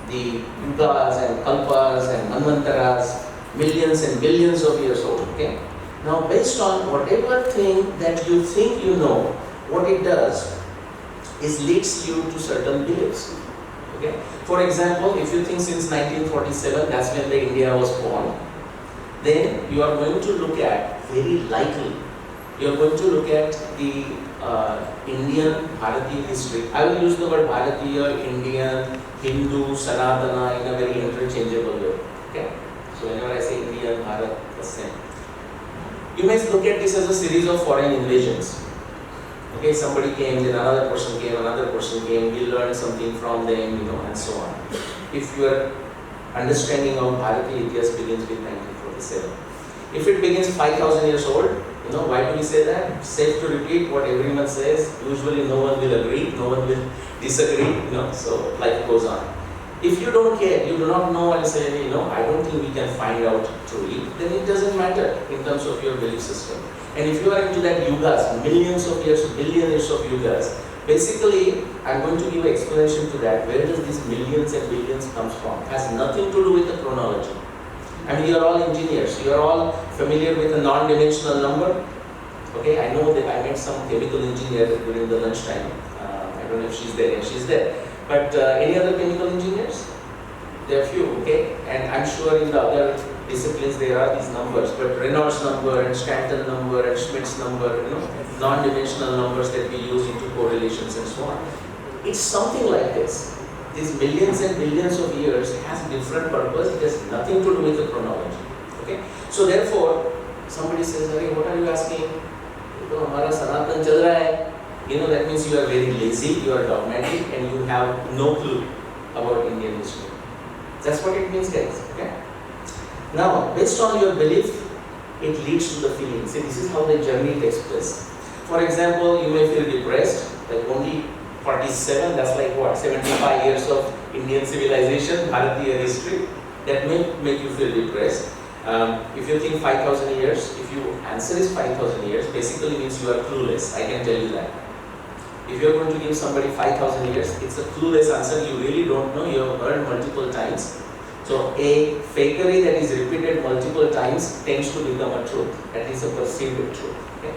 the yugas and kalpas and manvantaras, millions and billions of years old. Okay. Now, based on whatever thing that you think you know, what it does is leads you to certain beliefs. Okay. For example, if you think since 1947, that's when the India was born, then you are going to look at, very likely, you are going to look at the Indian Bharatiya history. I will use the word Bharatiya, Indian, Hindu, Sanatana in a very interchangeable way. Okay? So whenever I say Indian, Bharat, the same. You may look at this as a series of foreign invasions. Okay, somebody came, then another person came, we learned something from them, and so on. If your understanding of Bharatiya itihas begins with 1947. If it begins 5,000 years old, why do we say that? Safe to repeat what everyone says. Usually no one will agree, no one will disagree, so life goes on. If you don't care, you do not know and say, I don't think we can find out truly, then it doesn't matter in terms of your belief system. And if you are into that yugas, millions of years, billion years of yugas, basically, I'm going to give an explanation to that. Where does these millions and billions comes from? It has nothing to do with the chronology. I mean, you are all engineers. You are all familiar with a non-dimensional number. Okay, I know that I met some chemical engineer during the lunchtime. I don't know if she's there. She's there. But any other chemical engineers? There are few. Okay, and I'm sure in the other disciplines there are these numbers. But Reynolds number and Stanton number and Schmidt's number, non-dimensional numbers that we use into correlations and so on. It's something like this. These millions and billions of years has different purpose. It has nothing to do with the chronology. Okay. So therefore, somebody says, "Hey, what are you asking? Hamara Sanatan chal raha hai." That means you are very lazy, you are dogmatic, and you have no clue about Indian history. That's what it means, guys. Okay. Now, based on your belief, it leads to the feeling. See, this is how the journey takes place. For example, you may feel depressed, like only 47, that's like what, 75 years of Indian civilization, Bharatiya history, that may make you feel depressed. If you think 5,000 years, if your answer is 5,000 years, basically means you are clueless, I can tell you that. If you are going to give somebody 5,000 years, it's a clueless answer, you really don't know, you have heard multiple times. So a fakery that is repeated multiple times tends to become a truth, at least a perceived truth. Okay?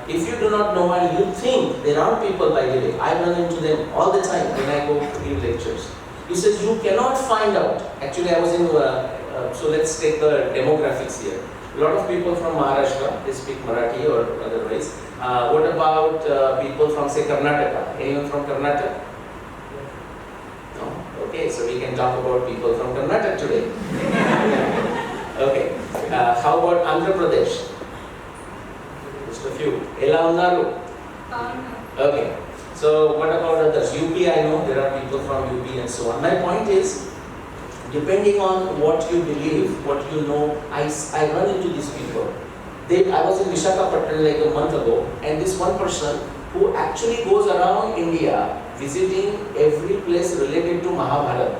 If you do not know and you think, there are people, by the way, I run into them all the time when I go to give lectures. He says, you cannot find out. Actually, I was in, so let's take the demographics here. A lot of people from Maharashtra, they speak Marathi or otherwise. What about people from, say, Karnataka? Anyone from Karnataka? No? Okay, so we can talk about people from Karnataka today. Okay. How about Andhra Pradesh? Just a few. Ela unnaru? Okay. So what about others? UP, I know there are people from UP and so on. My point is, depending on what you believe, what you know, I run into these people. I was in Visakhapatnam like a month ago, and this one person who actually goes around India visiting every place related to Mahabharata,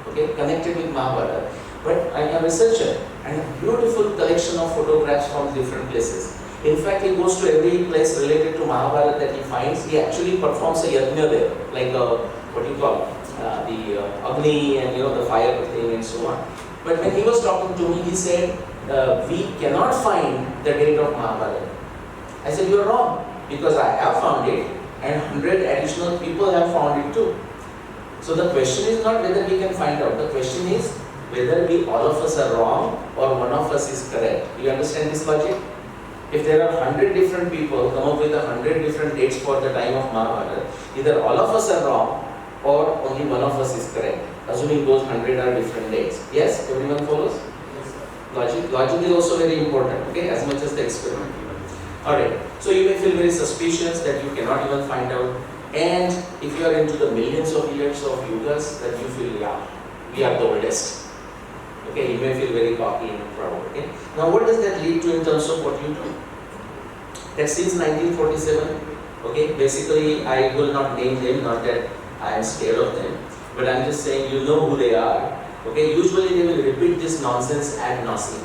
okay, connected with Mahabharata. But I am a researcher and a beautiful collection of photographs from different places. In fact, he goes to every place related to Mahabharata that he finds. He actually performs a yajna there, like what do you call the Agni and the fire thing and so on. But when he was talking to me, he said, we cannot find the date of Mahabharata. I said, you are wrong, because I have found it and 100 additional people have found it too. So the question is not whether we can find out, the question is whether all of us are wrong or one of us is correct. You understand this logic? If there are 100 different people come up with 100 different dates for the time of Mahabharata, either all of us are wrong or only one of us is correct, assuming those 100 are different dates. Yes? Everyone follows? Yes. Logic is also very important, okay, as much as the experiment. Alright, so you may feel very suspicious that you cannot even find out, and if you are into the millions of years of yugas, that you feel, yeah, we are the oldest. Okay, you may feel very cocky and proud. Okay? Now what does that lead to in terms of what you do? That since 1947, okay, basically I will not name them, not that I am scared of them, but I am just saying you know who they are. Okay, usually they will repeat this nonsense ad nauseam.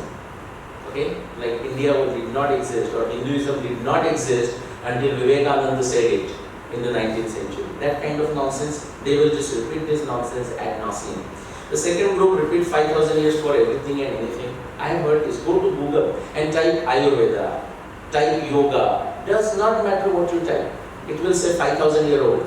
Okay, like India did not exist or Hinduism did not exist until Vivekananda said it in the 19th century. that kind of nonsense, they will just repeat this nonsense ad nauseum. The second group repeat 5,000 years for everything and anything. I have heard this. Go to Google and type Ayurveda, type yoga. Does not matter what you type. It will say 5,000-year-old.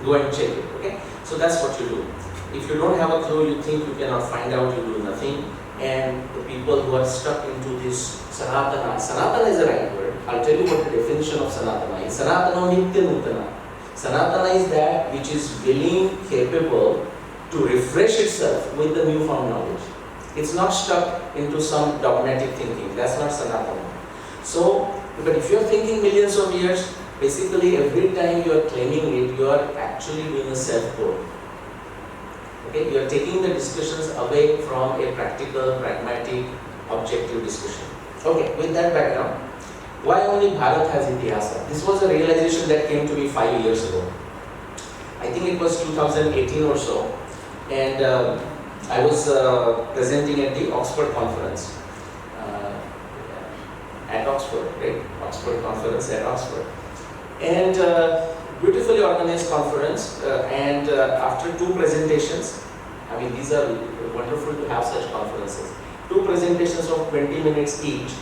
Go and check it. Okay? So that's what you do. If you don't have a clue, you think you cannot find out, you do nothing. And the people who are stuck into this Sanatana. Sanatana is the right word. I'll tell you what the definition of Sanatana is. Sanatana nitya nutana. Sanatana is that which is willing, capable to refresh itself with the newfound knowledge. It's not stuck into some dogmatic thinking. That's not Sanatana. So, but if you're thinking millions of years, basically every time you are claiming it, you are actually doing a self-goal. Okay? You are taking the discussions away from a practical, pragmatic, objective discussion. Okay, with that background, why only Bharat has itihasa? This was a realization that came to me 5 years ago. I think it was 2018 or so, and I was presenting at the Oxford conference. At Oxford, right? Oxford conference at Oxford. And beautifully organized conference, and after 2 presentations, I mean, these are wonderful to have such conferences. 2 presentations of 20 minutes each,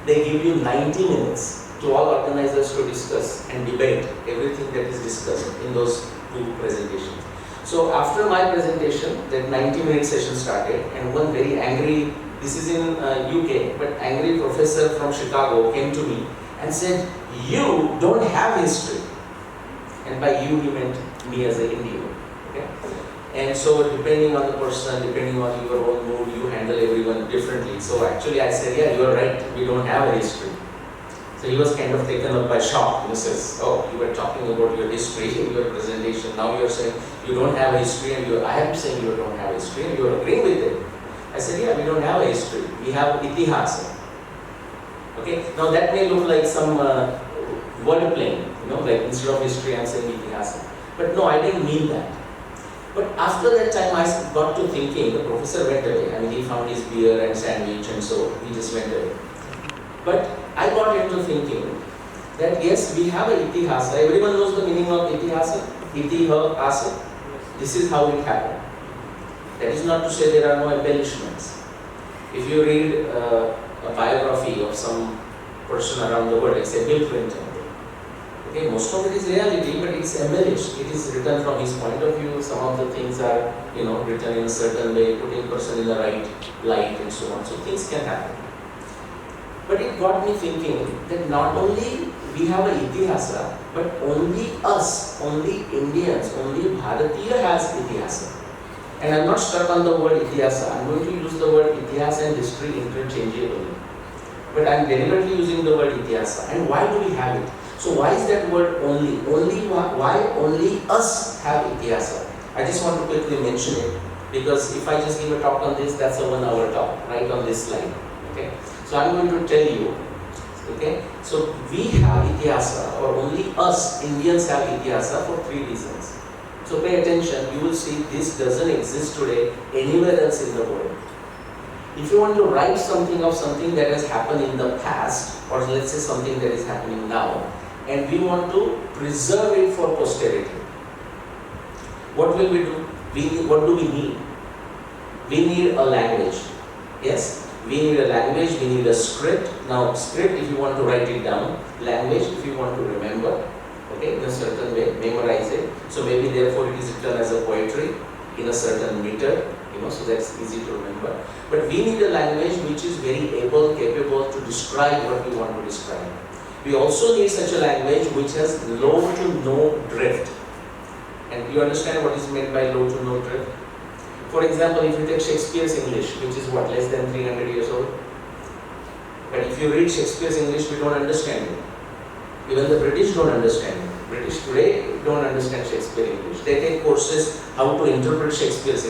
they give you 90 minutes to all organizers to discuss and debate everything that is discussed in those 2 presentations. So after my presentation, that 90-minute session started, and one very angry, this is in UK, but angry professor from Chicago came to me and said, "You don't have history." And by you, he meant me as an Indian. Okay? And so depending on the person, depending on your own mood, you handle everyone differently. So actually I said, yeah, you are right, we don't have a history. So he was kind of taken up by shock. He says, oh, you were talking about your history in your presentation. Now you are saying you don't have a history, and I am saying you don't have a history, and you are agreeing with it. I said, yeah, we don't have a history. We have itihasa. Okay? Now that may look like some word playing, like instead of history, I'm saying itihasa. But no, I didn't mean that. But after that time, I got to thinking, the professor went away. I mean, he found his beer and sandwich, and so he just went away. But I got into thinking that yes, we have a itihasa. Everyone knows the meaning of itihasa? Itihasa. This is how it happened. That is not to say there are no embellishments. If you read a biography of some person around the world, like say Bill Clinton, okay, most of it is reality, but it's embellished. It is written from his point of view. Some of the things are, written in a certain way, putting person in the right light and so on. So things can happen. But it got me thinking that not only we have a itihasa, but only us, only Indians, only Bharatiya has itihasa. And I'm not stuck on the word itihasa. I'm going to use the word itihasa and history interchangeably. But I'm deliberately using the word itihasa. And why do we have it? So why is that word only? Why only us have itihasa? I just want to quickly mention it, because if I just give a talk on this, that's a 1-hour talk, right on this slide. Okay? So I'm going to tell you, okay? So we have itihasa, or only us Indians have itihasa for 3 reasons. So pay attention, you will see this doesn't exist today anywhere else in the world. If you want to write something of something that has happened in the past, or let's say something that is happening now, and we want to preserve it for posterity, what will we do? What do we need? We need a language. Yes? We need a language, we need a script. Now, script if you want to write it down, language if you want to remember, okay, in a certain way, memorize it. So maybe therefore it is written as a poetry in a certain meter, so that's easy to remember. But we need a language which is very able, capable to describe what we want to describe. We also need such a language which has low to no drift. And you understand what is meant by low to no drift? For example, if you take Shakespeare's English, which is what, less than 300 years old? But if you read Shakespeare's English, we don't understand it. Even the British don't understand it. British today don't understand Shakespeare's English. They take courses how to interpret Shakespeare's